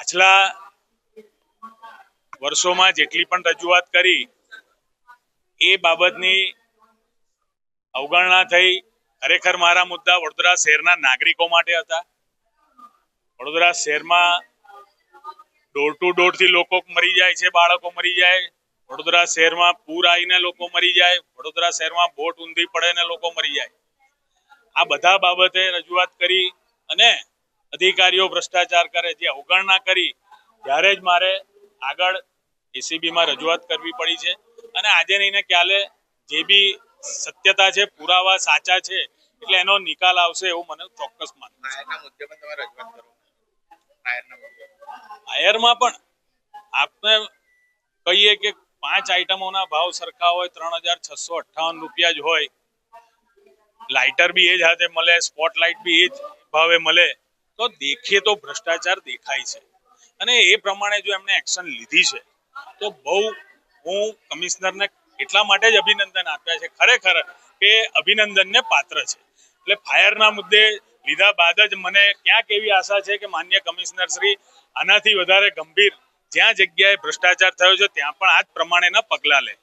પાછલા વર્ષોમાં જેટલી પણ રજૂઆત કરી એ બાબતની અવગણના થઈ। ખરેખર મારા મુદ્દા વડોદરા શહેરના નાગરિકો માટે હતા। વડોદરા શહેરમાં ડોર ટુ ડોર થી લોકો મરી જાય છે, બાળકો મરી જાય। વડોદરા શહેરમાં પૂર આવીને લોકો મરી જાય। વડોદરા શહેરમાં બોટ ઊંધી પડે ને લોકો મરી જાય। આ બધા બાબતે રજૂઆત કરી અને અધિકારીઓ ભ્રષ્ટાચાર કરે જે અવગણના કરી ત્યારે જ મારે આગળ એસીબી માં રજૂઆત કરવી પડી છે। અને આજે નહીં ને કાલે જે બી સત્યતા છે, પુરાવા સાચા છે એટલે એનો નિકાલ આવશે એવું મને ચોક્કસ માનવું છે। ફાયરમાં પણ આપને કહીએ કે 5 આઈટમોના ભાવ સરખા હોય, 3658 રૂપિયા જ હોય, લાઇટર બી એ જ હાથે મળે, સ્પોટ લાઇટ બી એ જ ભાવે મળે, તો દેખીએ તો ભ્રષ્ટાચાર દેખાય છે। અને એ પ્રમાણે જો એમને એક્શન લીધી છે તો બહુ હું કમિશનરને એટલા માટે જ અભિનંદન આપ્યા છે ખરેખર કે અભિનંદનને પાત્ર છે। એટલે ફાયરના મુદ્દે લીધા બાદ જ મને ક્યાંક એવી આશા છે કે માન્ય કમિશનર શ્રી આનાથી વધારે ગંભીર જ્યાં જગ્યાએ ભ્રષ્ટાચાર થયો છે ત્યાં પણ આ જ પ્રમાણેના પગલાં લે।